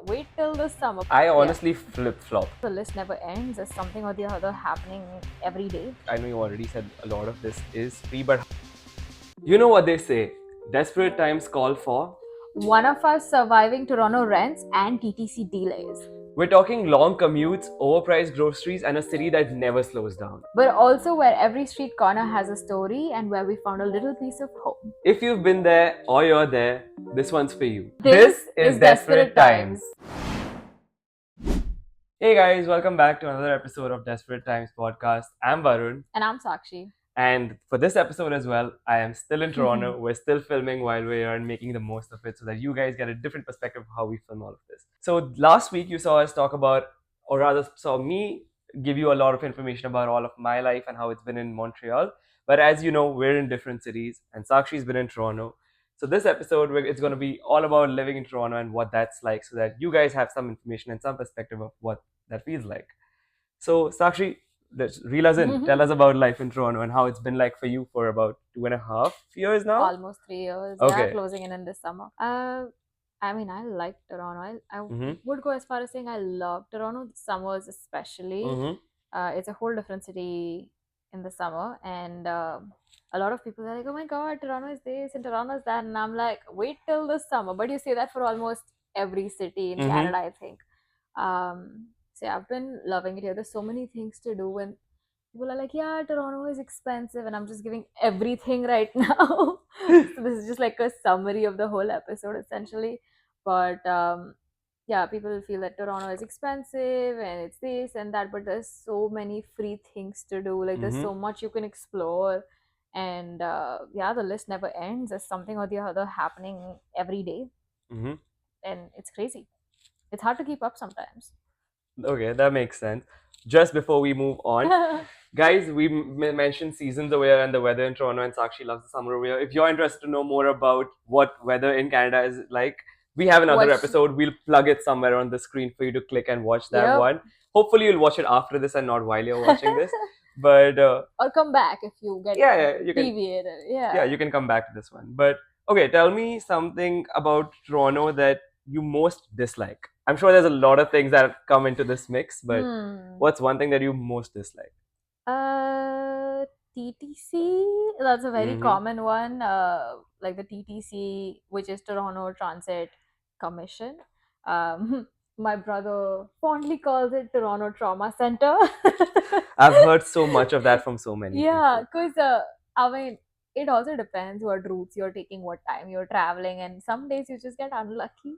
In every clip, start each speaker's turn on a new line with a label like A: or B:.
A: wait till the summer.
B: I honestly flip-flop.
A: The list never ends. There's something or the other happening every day.
B: I know you already said a lot of this is free, but you know what they say, desperate times call for.
A: One of us surviving Toronto rents and TTC delays.
B: We're talking long commutes, overpriced groceries, and a city that never slows down.
A: But also where every street corner has a story and where we found a little piece of home.
B: If you've been there or you're there, this one's for you.
A: This is Desperate Times.
B: Hey guys, welcome back to another episode of Desperate Times podcast. I'm Varun,
A: And I'm Sakshi.
B: and for this episode as well, I am still in Toronto. We're still filming while we are making the most of it so that you guys get a different perspective of how we film all of this. So last week you saw us talk about, or rather saw me give you a lot of information about all of my life and how it's been in Montreal. But as you know, we're in different cities, and Sakshi's been in Toronto. So this episode, it's going to be all about living in Toronto and what that's like, so that you guys have some information and some perspective of what that feels like. So Sakshi, let's reel us in. Tell us about life in Toronto and how it's been like for you for about 2.5 years now.
A: Almost 3 years.
B: Okay.
A: Yeah, closing in this summer. I mean, I like Toronto. I would go as far as saying I love Toronto. Summers especially. It's a whole different city in the summer, and a lot of people are like, "Oh my God, Toronto is this and Toronto is that," and I'm like, "Wait till the summer." But you say that for almost every city in Canada, I think. So yeah, I've been loving it here. There's so many things to do, and people are like, "Yeah, Toronto is expensive," and I'm just giving everything right now. So this is just like a summary of the whole episode, essentially. But yeah, people feel that Toronto is expensive and it's this and that, but there's so many free things to do. Like there's so much you can explore, and yeah, the list never ends. There's something or the other happening every day, and it's crazy. It's hard to keep up sometimes.
B: Okay, that makes sense. Just before we move on, guys, we mentioned seasons over here and the weather in Toronto, and Sakshi loves the summer over here. If you're interested to know more about what weather in Canada is like, we have another episode. We'll plug it somewhere on the screen for you to click and watch that one. Hopefully, you'll watch it after this and not while you're watching this. But
A: or come back if you get
B: you can
A: deviated.
B: Yeah, you can come back to this one. But okay, tell me something about Toronto that you most dislike. I'm sure there's a lot of things that come into this mix, but what's one thing that you most dislike?
A: TTC. That's a very common one. Like the TTC, which is Toronto Transit Commission. My brother fondly calls it Toronto Trauma Center.
B: I've heard so much of that from so many people.
A: Yeah, because I mean, it also depends what routes you're taking, what time you're traveling, and some days you just get unlucky.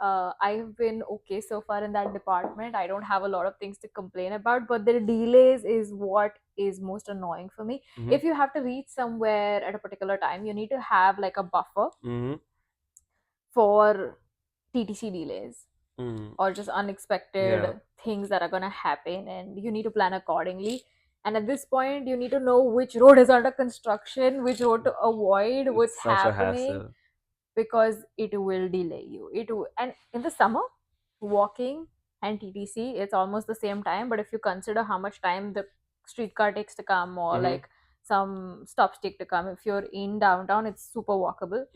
A: I've been okay so far in that department. I don't have a lot of things to complain about, but the delays is what is most annoying for me. If you have to reach somewhere at a particular time, you need to have like a buffer for TTC delays or just unexpected things that are going to happen, and you need to plan accordingly. And at this point, you need to know which road is under construction, which road to avoid, what's happening, because it will delay you. And in the summer, walking and TTC, it's almost the same time. But if you consider how much time the streetcar takes to come, or like some stops take to come, if you're in downtown, it's super walkable.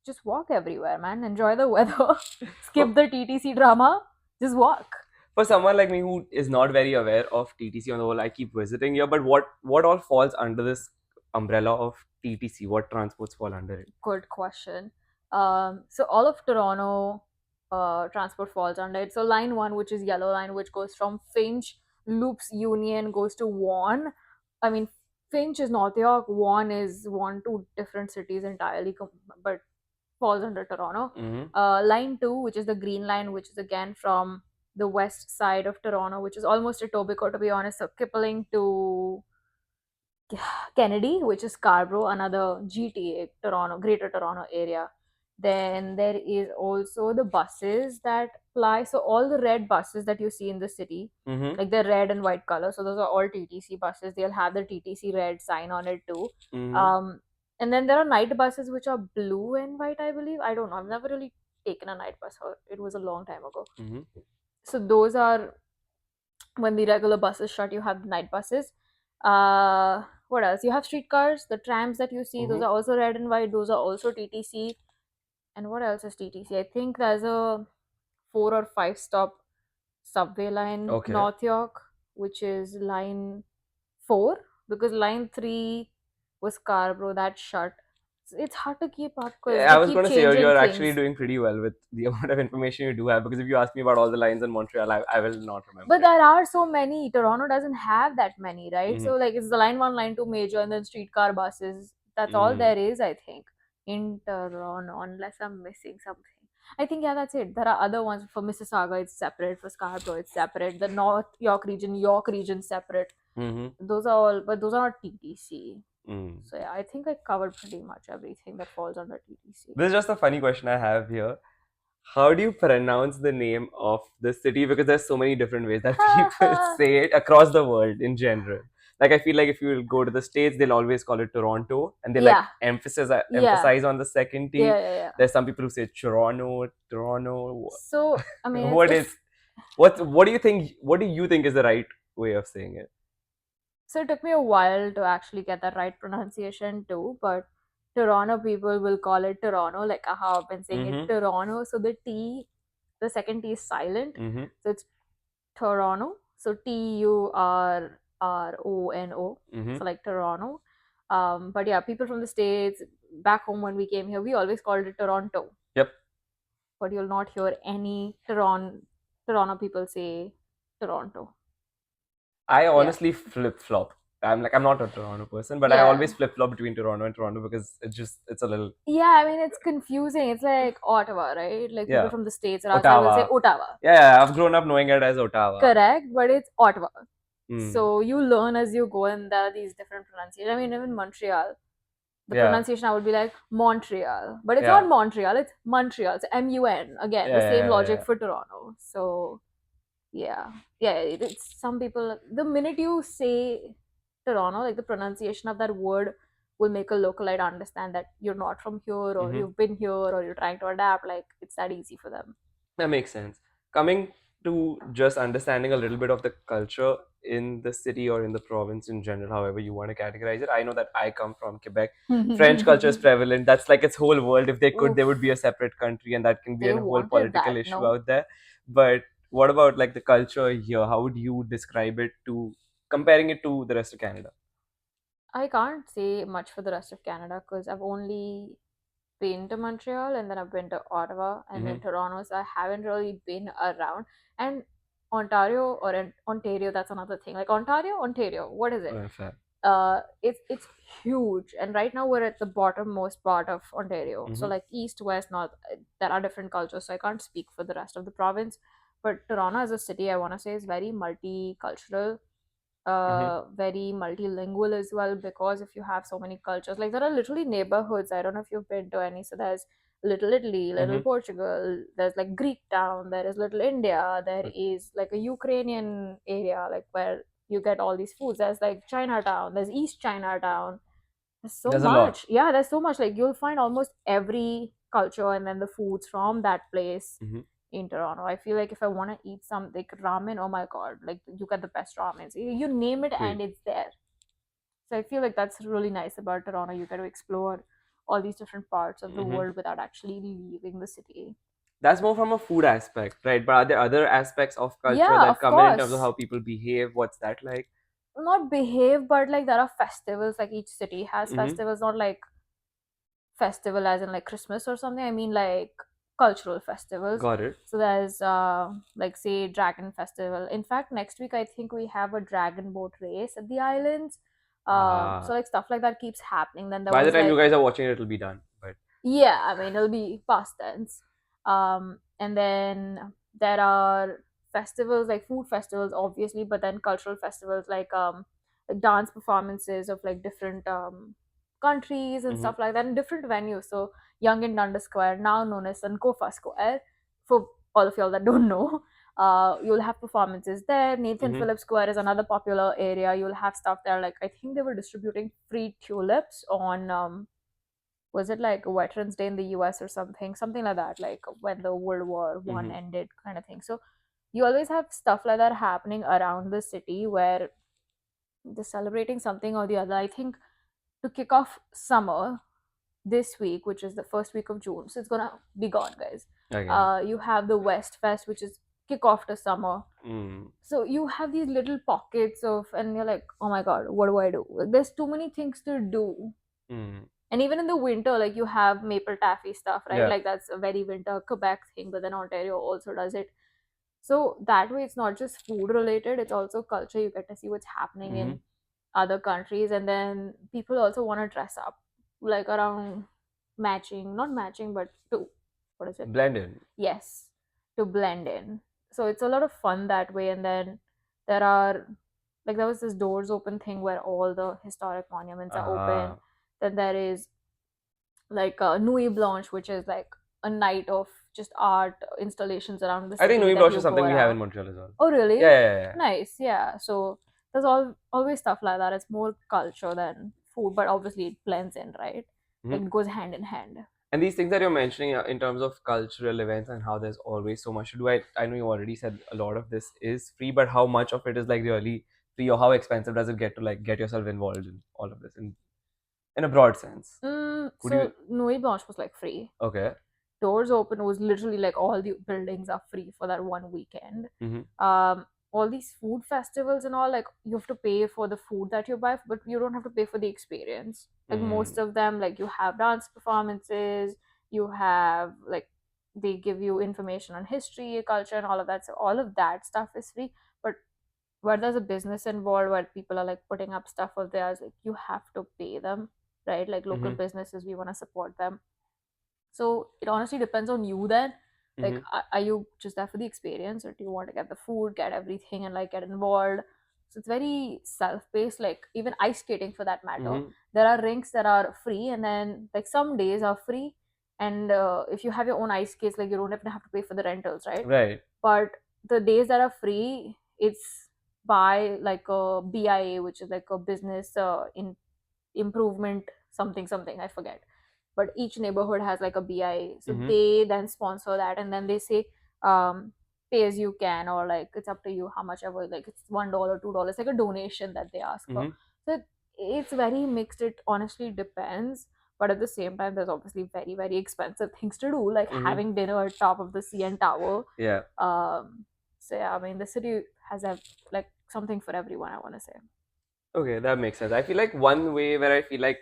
A: Just walk everywhere, man. Enjoy the weather. Skip the TTC drama. Just walk.
B: For someone like me who is not very aware of TTC on the whole, I keep visiting here. But what all falls under this umbrella of TTC? What transports fall under it?
A: Good question. So all of Toronto transport falls under it. So line 1, which is yellow line, which goes from Finch, loops Union, goes to Vaughan. I mean, Finch is North York. Vaughan is two different cities entirely, but falls under Toronto. Line 2, which is the green line, which is again from the west side of Toronto, which is almost Etobicoke, to be honest. So Kipling to Kennedy, which is Scarborough, another GTA, Greater Toronto area. Then there is also the buses that fly. So all the red buses that you see in the city, like they're red and white color. So those are all TTC buses. They'll have the TTC red sign on it too. And then there are night buses which are blue and white, I believe. I don't know. I've never really taken a night bus. It was a long time ago. So those are when the regular buses shut, you have the night buses. What else? You have streetcars, the trams that you see. Those are also red and white. Those are also TTC. And what else is TTC? I think there's a 4 or 5 stop subway line
B: Okay.
A: North York, which is line 4, because line 3 was Scarborough, that shut. It's hard to keep up because
B: Yeah, I
A: they
B: was
A: keep
B: going to say
A: changing
B: you're actually
A: things.
B: doing pretty well with the amount of information you do have, because if you ask me about all the lines in Montreal, I will not remember
A: But
B: it.
A: there are so many. Toronto doesn't have that many, right?
B: Mm-hmm.
A: So like it's the line 1, line 2 major, and then streetcar buses. That's all
B: Mm.
A: there is, I think, in Toronto, unless I'm missing something. I think yeah, that's it. There are other ones for Mississauga. It's separate. For Scarborough, it's separate. The North York region, separate.
B: Mm-hmm.
A: Those are all, but those are not TTC.
B: Mm.
A: So yeah, I think I covered pretty much everything that falls under TTC.
B: This is just a funny question I have here. How do you pronounce the name of the city? Because there's so many different ways that people say it across the world in general. Like I feel like if you go to the States, they'll always call it Toronto, and they like
A: Yeah, yeah,
B: emphasize on the second T.
A: yeah.
B: There's some people who say Toronto, Toronto.
A: So I mean,
B: What
A: it's
B: is what do you think? What do you think is the right way of saying it?
A: so it took me a while to actually get the right pronunciation too, but Toronto people will call it Toronto, like how I've been saying it
B: Mm-hmm.
A: Toronto. So the second T is silent,
B: Mm-hmm.
A: so it's Toronto. So Turono,
B: Mm-hmm.
A: so like Toronto. But yeah, people from the States back home when we came here, we always called it Toronto,
B: Yep.
A: but you'll not hear any Toronto people say Toronto.
B: I
A: Yeah,
B: honestly flip flop. I'm not a Toronto person, but I
A: yeah.
B: always flip flop between Toronto and Toronto because it's a little,
A: Yeah, I mean it's confusing. It's like Ottawa, right? Like people
B: yeah.
A: from the States or outside will say
B: Ottawa.
A: Ottawa.
B: Yeah, I've grown up knowing it as Ottawa.
A: Correct, but it's Ottawa.
B: Hmm.
A: So you learn as you go, and there are these different pronunciations. I mean, even Montreal, the
B: Yeah,
A: pronunciation I would be like Montreal, but it's not
B: yeah,
A: Montreal, it's Montreal. It's MUN. Again,
B: yeah,
A: the same
B: yeah,
A: logic
B: yeah.
A: for Toronto. So yeah, yeah, it's some people. The minute you say Toronto, like the pronunciation of that word will make a localite understand that you're not from here, or
B: Mm-hmm.
A: you've been here, or you're trying to adapt. Like it's that easy for them.
B: That makes sense. Coming to just understanding a little bit of the culture in the city or in the province in general, however you want to categorize it. I know that I come from Quebec. French culture is prevalent. That's like its whole world. If they could,
A: Oof,
B: they would be a separate country, and that can be
A: they
B: a whole
A: wanted
B: political
A: that,
B: issue
A: no?
B: out there. But what about like the culture here? How would you describe it to comparing it to the rest of Canada?
A: I can't say much for the rest of Canada because I've only been to Montreal, and then I've been to Ottawa and
B: Mm-hmm.
A: then Toronto, so I haven't really been around. And Ontario or Ontario, that's another thing. Like Ontario, what is it?
B: Fair.
A: It's huge, and right now we're at the bottommost part of Ontario. So
B: Mm-hmm.
A: like east, west, north, there are different cultures. So I can't speak for the rest of the province. But Toronto as a city, I want to say, is very multicultural,
B: Mm-hmm.
A: very multilingual as well, because if you have so many cultures, like there are literally neighborhoods. I don't know if you've been to any. So there's Little Italy, Little
B: Mm-hmm.
A: Portugal, there's like Greek Town, there is Little India, there is like a Ukrainian area, like where you get all these foods. There's like Chinatown, there's East Chinatown. There's so
B: There's a lot.
A: much. Yeah, there's so much. Like you'll find almost every culture and then the foods from that place
B: Mm-hmm.
A: in Toronto. I feel like if I want to eat some like ramen, oh my god, like you get the best ramen. So you name it and
B: Great.
A: it's there. So I feel like that's really nice about Toronto. You get to explore all these different parts of the
B: Mm-hmm.
A: world without actually leaving the city.
B: That's more from a food aspect, right? But are there other aspects of culture
A: Yeah,
B: that
A: of
B: come in terms of
A: course.
B: how people behave? What's that like?
A: Not behave, but like there are festivals. Like each city has
B: Mm-hmm.
A: festivals, not like festival as in like Christmas or something. I mean like cultural festivals.
B: Got it.
A: So there's like say Dragon Festival. In fact, next week I think we have a dragon boat race at the islands. So
B: Ah.
A: like stuff like that keeps happening. Then there
B: By the
A: was
B: time you
A: like
B: guys are watching it, it'll be done. But
A: yeah, I mean it'll be past tense. And then there are festivals like food festivals, obviously, but then cultural festivals like dance performances of like different countries and
B: mm-hmm.
A: stuff like that in different venues. So Young and Dundas Square, now known as Sankofa Square, for all of y'all that don't know, you'll have performances there. Nathan
B: Mm-hmm.
A: Phillips Square is another popular area. You'll have stuff there. Like I think they were distributing free tulips on was it like Veterans Day in the US or something like that, like when the World War I
B: Mm-hmm.
A: ended, kind of thing. So you always have stuff like that happening around the city where they're celebrating something or the other. I think to kick off summer this week, which is the first week of June, so it's gonna be gone, guys.
B: Okay.
A: You have the West Fest, which is kick off to summer.
B: Mm.
A: So you have these little pockets of, and you're like, oh my god, what do I do? There's too many things to do.
B: Mm.
A: And even in the winter, like you have maple taffy stuff, right?
B: Yeah.
A: Like that's a very winter Quebec thing, but then Ontario also does it. So that way, it's not just food related; it's also culture. You get to see what's happening
B: Mm-hmm.
A: in other countries, and then people also want to dress up, like around matching, not matching, but to what is it?
B: Blend in.
A: Yes, to blend in. So it's a lot of fun that way. And then there are, like, there was this doors open thing where all the historic monuments are open.
B: Ah.
A: Then there is like Nuit Blanche, which is like a night of just art installations around the
B: I think
A: city
B: Nuit
A: that
B: Blanche
A: you
B: is
A: go
B: something we have in
A: around.
B: Montreal as well.
A: Oh,
B: Yeah,
A: really?
B: yeah, yeah.
A: Nice. Yeah. So there's always stuff like that. It's more culture than food, but obviously it blends in, right?
B: Mhm.
A: Like it goes hand in hand.
B: And these things that you're mentioning in terms of cultural events and how there's always so much to do, I know you already said a lot of this is free, but how much of it is like really free, or how expensive does it get to like get yourself involved in all of this in a broad sense? Would you?
A: So Nuit Blanche was like free.
B: Okay.
A: Doors open was literally like all the buildings are free for that one weekend.
B: Mm-hmm.
A: All these food festivals and all, like you have to pay for the food that you buy, but you don't have to pay for the experience. Like most
B: Mm.
A: of them, like you have dance performances, you have like they give you information on history, culture, and all of that. So all of that stuff is free. But where there's a business involved, where people are like putting up stuff of theirs, like you have to pay them, right? Like local
B: Mm-hmm.
A: businesses, we want to support them. So it honestly depends on you then. Like,
B: Mm-hmm.
A: are you just there for the experience, or do you want to get the food, get everything, and like get involved? So it's very self-paced. Like even ice skating, for that matter,
B: Mm-hmm.
A: there are rinks that are free, and then like some days are free. And if you have your own ice skates, like you don't even have to pay for the rentals, right?
B: Right.
A: But the days that are free, it's by like a BIA, which is like a business in improvement something something, I forget. But each neighborhood has like a BIA, so
B: Mm-hmm.
A: they then sponsor that, and then they say pay as you can, or like it's up to you how much ever, like it's $1, $2, like a donation that they ask for.
B: Mm-hmm.
A: So it's very mixed. It honestly depends. But at the same time, there's obviously very, very expensive things to do, like
B: Mm-hmm.
A: having dinner at top of the CN Tower.
B: Yeah.
A: So yeah, I mean, the city has a like something for everyone, I want to say.
B: Okay, that makes sense. I feel like one way where I feel like,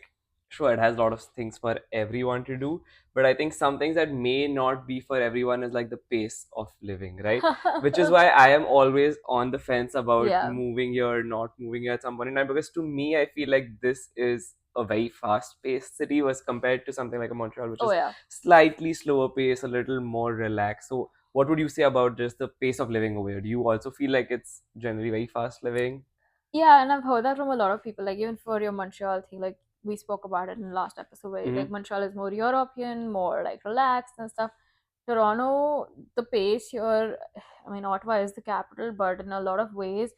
B: sure, it has a lot of things for everyone to do, but I think some things that may not be for everyone is like the pace of living, right? Which is why I am always on the fence about
A: Yeah.
B: moving here, not moving here at some point in time, because to me, I feel like this is a very fast-paced city was compared to something like a Montreal, which
A: Oh
B: is
A: yeah.
B: slightly slower pace, a little more relaxed. So, what would you say about just the pace of living over here? Do you also feel like it's generally very fast living?
A: Yeah, and I've heard that from a lot of people. Like even for your Montreal thing, like we spoke about it in the last episode, where like
B: Mm-hmm.
A: Montreal is more European, more like relaxed and stuff. Toronto, the pace here, I mean, Ottawa is the capital, but in a lot of ways,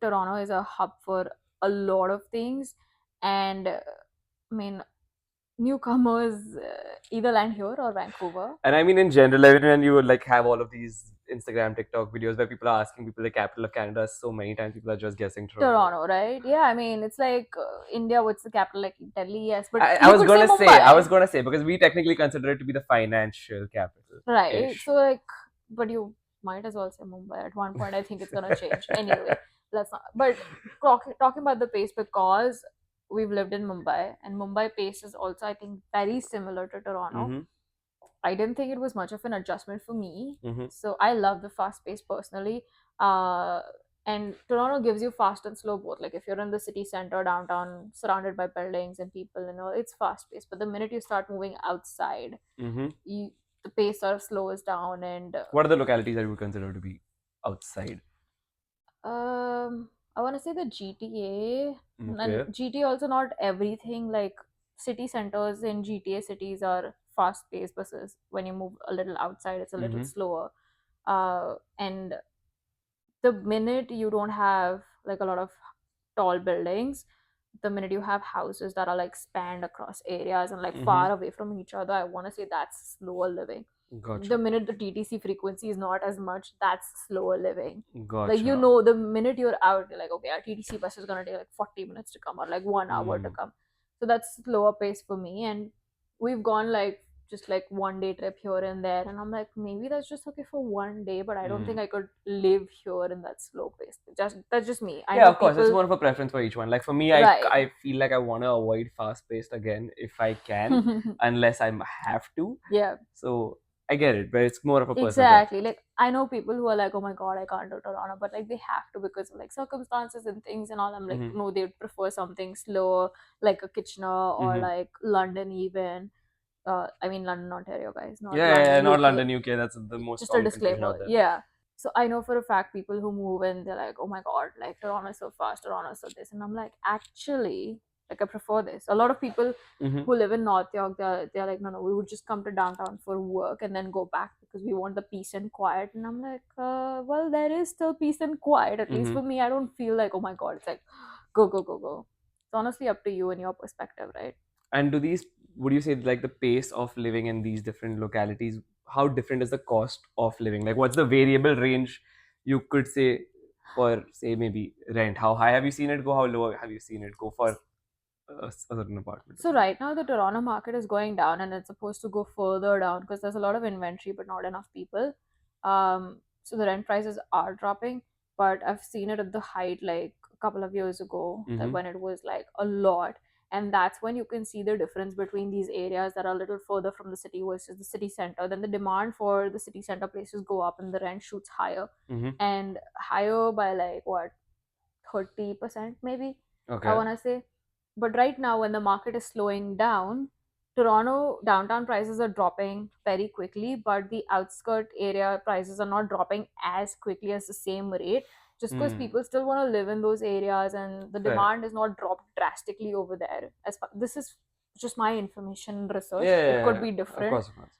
A: Toronto is a hub for a lot of things. And I mean, newcomers either land here or Vancouver.
B: And I mean, in general, when you would like have all of these Instagram, TikTok videos where people are asking people the capital of Canada so many times, people are just guessing Toronto.
A: Toronto, right? Yeah, I mean, it's like India, what's the capital? Like Delhi, yes, but
B: I
A: you
B: was
A: could say
B: gonna say,
A: Mumbai.
B: because we technically consider it to be the financial capital
A: Right.
B: ish.
A: So like, but you might as well say Mumbai. At one point, I think it's gonna change. Anyway, let's not. But talking about the pace, because we've lived in Mumbai, and Mumbai pace is also, I think, very similar to Toronto.
B: Mm-hmm.
A: I didn't think it was much of an adjustment for me.
B: Mm-hmm.
A: So I love the fast pace personally. Uh, and Toronto gives you fast and slow both. Like if you're in the city center, downtown, surrounded by buildings and people, it's fast paced. But the minute you start moving outside,
B: Mm-hmm.
A: the pace sort of slows down. And
B: What are the localities that you would consider to be outside?
A: I want to say the GTA, and
B: Okay.
A: GTA also not everything. Like city centers in GTA cities are fast paced, versus when you move a little outside, it's a little
B: Mm-hmm.
A: slower. And the minute you don't have like a lot of tall buildings, the minute you have houses that are like spanned across areas and like
B: Mm-hmm.
A: far away from each other, I want to say that's slower living. The
B: Gotcha.
A: minute the TTC frequency is not as much, that's slower living. Like
B: Gotcha.
A: the minute you're out, you're like, okay, our TTC bus is gonna take like 40 minutes to come, or like 1 hour to
B: Mm.
A: come. So that's slower pace for me. And we've gone like just like 1 day trip here and there, and I'm like, maybe that's just okay for 1 day, but I don't think
B: Mm.
A: I could live here in that slow pace. Just that's just me. I
B: Yeah,
A: know
B: of course, it's
A: people,
B: more of a preference for each one. Like for me,
A: right?
B: I feel like I want to avoid fast paced again if I can, unless I have to.
A: Yeah,
B: So I get it, but it's more of a personal
A: exactly.
B: preference.
A: Like I know people who are like, oh my god, I can't do Toronto, but like they have to because of like circumstances and things and all. I'm like,
B: Mm-hmm.
A: no, they'd prefer something slower, like a Kitchener or
B: Mm-hmm.
A: like London even. I mean London, Ontario, guys, not
B: Yeah, yeah, yeah,
A: London,
B: not
A: UK.
B: London, UK. That's the most
A: Just a
B: common confusion
A: disclaimer,
B: out there.
A: yeah. So I know for a fact people who move in, they're like, oh my god, like Toronto's so fast, Toronto's so this, and I'm like, actually, like I prefer this. A lot of people
B: Mm-hmm.
A: who live in North York, they're like, no, no, we would just come to downtown for work and then go back because we want the peace and quiet. And I'm like, well, there is still peace and quiet. At least
B: Mm-hmm.
A: for me, I don't feel like, oh my god, it's like go, go, go, go. It's honestly up to you and your perspective, right?
B: And do these, would you say like the pace of living in these different localities, how different is the cost of living? Like what's the variable range you could say for say maybe rent? How high have you seen it go? How low have you seen it go for a certain apartment or
A: So
B: something?
A: right now the Toronto market is going down and it's supposed to go further down because there's a lot of inventory but not enough people. So the rent prices are dropping, but I've seen it at the height like a couple of years ago that
B: Mm-hmm.
A: when it was like a lot. And that's when you can see the difference between these areas that are a little further from the city versus the city center. Then the demand for the city center places go up and the rent shoots higher
B: Mm-hmm.
A: and higher by like what 30% maybe, I
B: Okay.
A: want to say. But right now when the market is slowing down, Toronto downtown prices are dropping very quickly, but the outskirt area prices are not dropping as quickly as the same rate, just because
B: Mm.
A: people still want to live in those areas and the
B: Fair.
A: demand is not dropped drastically over there. This is just my information
B: Yeah,
A: research,
B: yeah,
A: it could
B: yeah,
A: be
B: yeah. Of
A: different.
B: course, of course.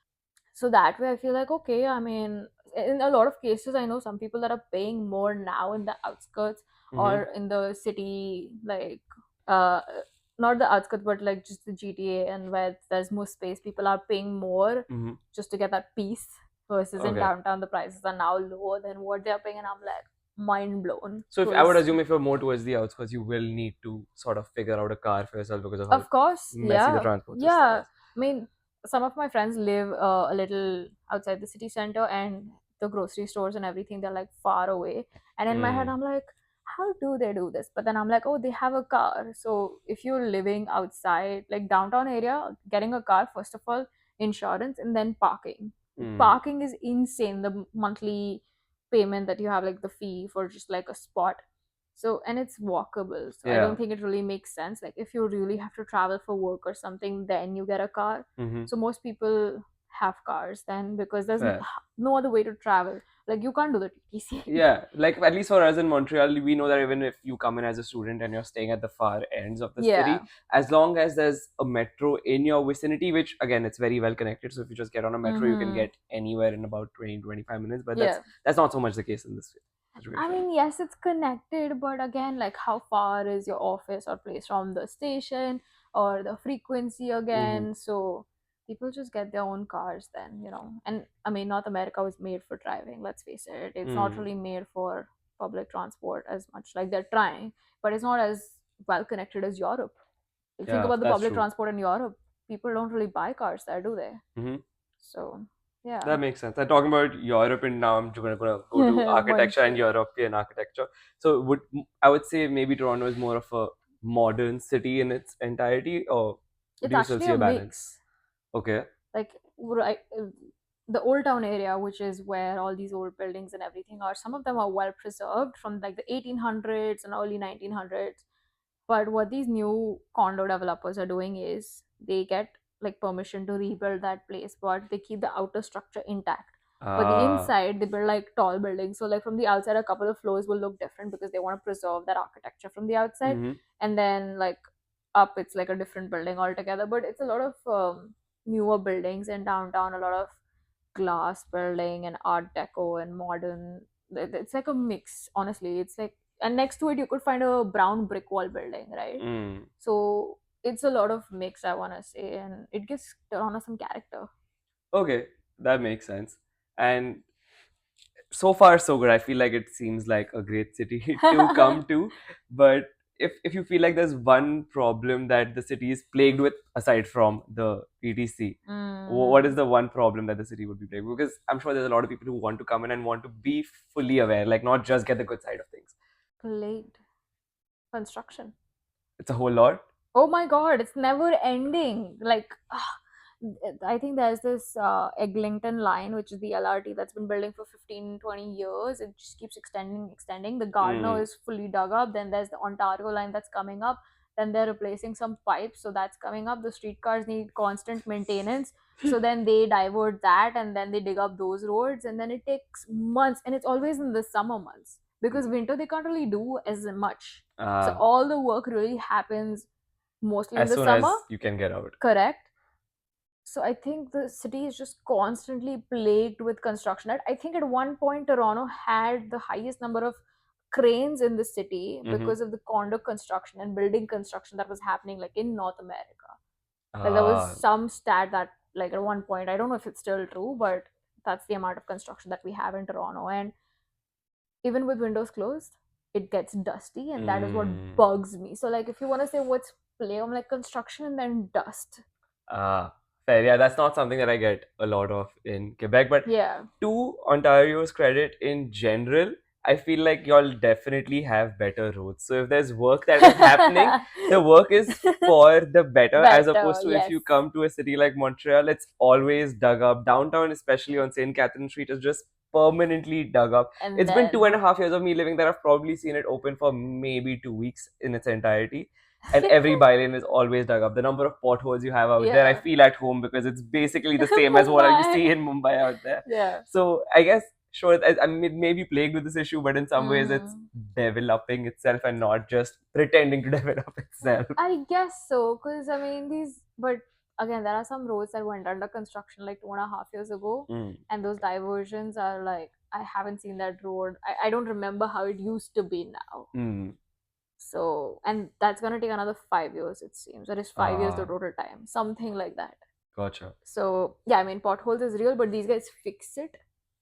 A: So that way I feel like, okay, I mean, in a lot of cases I know some people that are paying more now in the outskirts
B: Mm-hmm.
A: or in the city, like uh not the outskirts but like just the GTA, and where there's more space, people are paying more
B: Mm-hmm.
A: just to get that peace, versus in
B: Okay.
A: downtown the prices are now lower than what they're paying, and I'm like mind blown
B: So if I would
A: because
B: assume if you're more towards the outskirts, you will need to sort of figure out a car for yourself because of how
A: of course,
B: messy the
A: yeah,
B: transport system
A: yeah.
B: is.
A: I mean, some of my friends live a little outside the city center, and the grocery stores and everything, they're like far away. And in my head,
B: Mm.
A: I'm like, how do they do this? But then I'm like, oh, they have a car. So if you're living outside, like downtown area, getting a car, first of all, insurance, and then parking.
B: Mm.
A: Parking is insane. The monthly payment that you have, like the fee for just like a spot, so, and it's walkable. So I don't
B: Yeah.
A: think it really makes sense. Like if you really have to travel for work or something, then you get a car.
B: Mm-hmm.
A: So most people have cars then because there's
B: Fair.
A: no other way to travel. Like you can't do the TTC.
B: Yeah, like at least for us in Montreal, we know that even if you come in as a student and you're staying at the far ends of the
A: Yeah.
B: city, as long as there's a metro in your vicinity, which again, it's very well connected. So if you just get on a metro, you can
A: Mm-hmm.
B: get anywhere in about 20-25 minutes. But
A: Yeah.
B: that's not so much the case in this
A: I
B: situation.
A: mean, yes, it's connected, but again, like how far is your office or place from the station or the frequency
B: Mm-hmm.
A: again? So people just get their own cars then, you know. And I mean, North America was made for driving, let's face it. It's not
B: Mm.
A: really made for public transport as much. Like they're trying, but it's not as well connected as Europe. You think
B: Yeah,
A: about the
B: that's
A: public
B: true.
A: transport in Europe, people don't really buy cars there, do they?
B: Mm-hmm.
A: So, yeah.
B: That makes sense. I'm talking about Europe, and now I'm gonna go to architecture and
A: Montreal.
B: European architecture. So I would say maybe Toronto is more of a modern city in its entirety, or
A: It's
B: do you still
A: actually
B: see
A: a
B: a balance?
A: mix.
B: Okay.
A: Like right, the old town area, which is where all these old buildings and everything are, some of them are well preserved from like the 1800s and early 1900s. But what these new condo developers are doing is they get like permission to rebuild that place, but they keep the outer structure intact. But the
B: Uh,
A: inside, they build like tall buildings. So like from the outside, a couple of floors will look different because they want to preserve that architecture from the outside.
B: mm-hmm.
A: And then like up, it's like a different building altogether. But it's a lot of newer buildings in downtown, a lot of glass building and art deco and modern. It's like a mix, honestly. It's like, and next to it you could find a brown brick wall building, right?
B: Mm.
A: So it's a lot of mix, I want to say, and it gives Toronto some character.
B: Okay, that makes sense. And so far, so good. I feel like it seems like a great city to come to, but if you feel like there's one problem that the city is plagued with aside from the TTC, what is the one problem that the city would be plagued with? Because I'm sure there's a lot of people who want to come in and want to be fully aware, like not just get the good side of things.
A: Plagued construction.
B: It's a whole lot.
A: Oh my god, it's never ending. Like, I think there's this Eglinton line, which is the LRT that's been building for 15, 20 years. It just keeps extending. The Gardner
B: Mm.
A: is fully dug up. Then there's the Ontario line that's coming up. Then they're replacing some pipes, so that's coming up. The streetcars need constant maintenance. So then they divert that and then they dig up those roads. And then it takes months. And it's always in the summer months because winter they can't really do as much. So
B: Uh,
A: all the work really happens mostly in
B: as
A: the
B: soon as
A: summer.
B: you can get out.
A: Correct. So I think the city is just constantly plagued with construction. I think at one point Toronto had the highest number of cranes in the city
B: Mm-hmm.
A: because of the condo construction and building construction that was happening like in North America. Like there was some stat that like at one point, I don't know if it's still true, but that's the amount of construction that we have in Toronto. And even with windows closed, it gets dusty, and that is what bugs me. So like if you want to say what's play, I'm like construction and then dust.
B: Ah, fair. Yeah, that's not something that I get a lot of in Quebec. But
A: Yeah.
B: to Ontario's credit in general, I feel like y'all definitely have better roads. So if there's work that is happening, the work is for the better, as
A: Better,
B: opposed to if
A: yes.
B: you come to a city like Montreal, it's always dug up. Downtown, especially on St. Catherine Street, is just permanently dug up.
A: And
B: It's
A: then
B: been 2.5 years of me living there. I've probably seen it open for maybe 2 weeks in its entirety. And every bylane is always dug up. The number of potholes you have out there, I
A: Yeah.
B: feel at home because it's basically the same as what you
A: Mumbai.
B: see in Mumbai out there.
A: Yeah.
B: So I guess sure, I mean, it may be plagued with this issue, but in some ways it's developing itself and not just pretending to develop itself.
A: I guess so, because I mean but again, there are some roads that went under construction like 2.5 years ago, and those diversions are like I haven't seen that road. I don't remember how it used to be now. So, and that's gonna take another 5 years, it seems. That is 5 years the total time, something like that.
B: Gotcha.
A: So, yeah, I mean, potholes is real, but these guys fix it.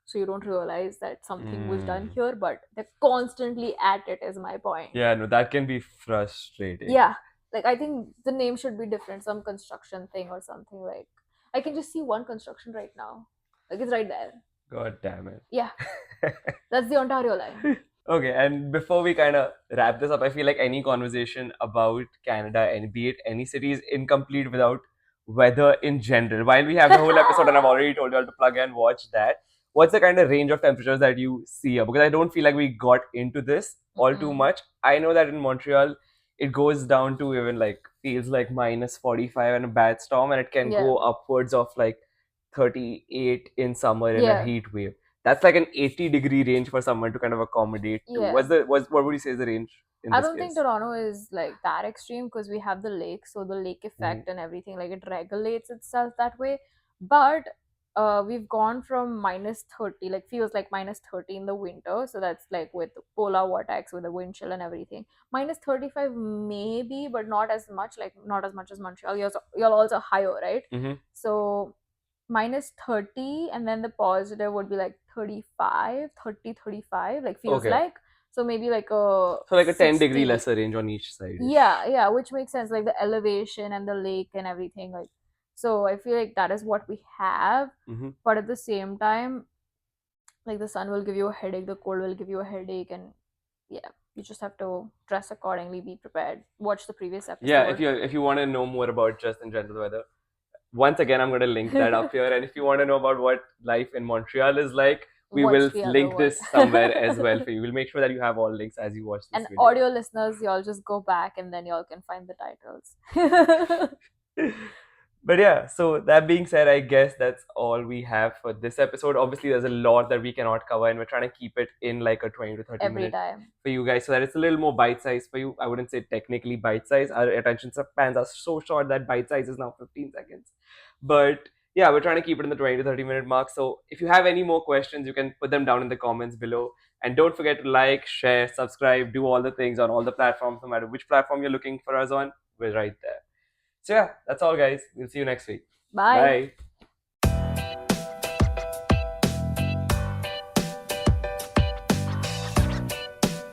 A: So you don't realize that something was done here, but they're constantly at it, is my point.
B: Yeah, no, that can be frustrating.
A: Yeah. Like, I think the name should be different, some construction thing or something like. I can just see one construction right now. Like, it's right there.
B: God damn it.
A: Yeah. That's the Ontario line.
B: Okay, and before we kind of wrap this up, I feel like any conversation about Canada, and be it any city, is incomplete without weather in general. While we have the whole episode, and I've already told you all to plug and watch that, what's the kind of range of temperatures that you see? Because I don't feel like we got into this all too much. I know that in Montreal, it goes down to even like feels like minus 45 in a bad storm, and it can go upwards of like 38 in summer in a heat wave. That's like an 80-degree range for someone to kind of accommodate to. What would you say is the range in this
A: I don't
B: case?
A: think Toronto is like that extreme because we have the lake, so the lake effect and everything, like it regulates itself that way. But we've gone from minus 30, like feels like minus 30 in the winter, so that's like with polar vortex with the wind chill and everything. Minus 35 maybe, but not as much, like not as much as Montreal. You're also higher, right? So minus 30, and then the positive would be like 35, 30, 35, like feels like. So maybe like a
B: 10-degree lesser range on each side.
A: Yeah, which makes sense, like the elevation and the lake and everything. Like, so I feel like that is what we have. But at the same time, like the sun will give you a headache, the cold will give you a headache, and yeah, you just have to dress accordingly, be prepared. Watch the previous episode.
B: Yeah, if you want to know more about just in general weather, once again I'm going to link that up here. And if you want to know about what life in Montreal is like, we will link this somewhere as well for you. We'll make sure that you have all links as you watch this
A: and
B: video.
A: Audio listeners, y'all just go back and then y'all can find the titles.
B: But yeah, so that being said, I guess that's all we have for this episode. Obviously, there's a lot that we cannot cover, and we're trying to keep it in like a 20 to 30 minute for you guys, so that it's a little more bite-sized for you. I wouldn't say technically bite-sized. Our attention spans are so short that bite-size is now 15 seconds. But yeah, we're trying to keep it in the 20 to 30 minute mark. So if you have any more questions, you can put them down in the comments below. And don't forget to like, share, subscribe, do all the things on all the platforms, no matter which platform you're looking for us on. We're right there. So yeah, that's all, guys. We'll see you next week.
A: Bye.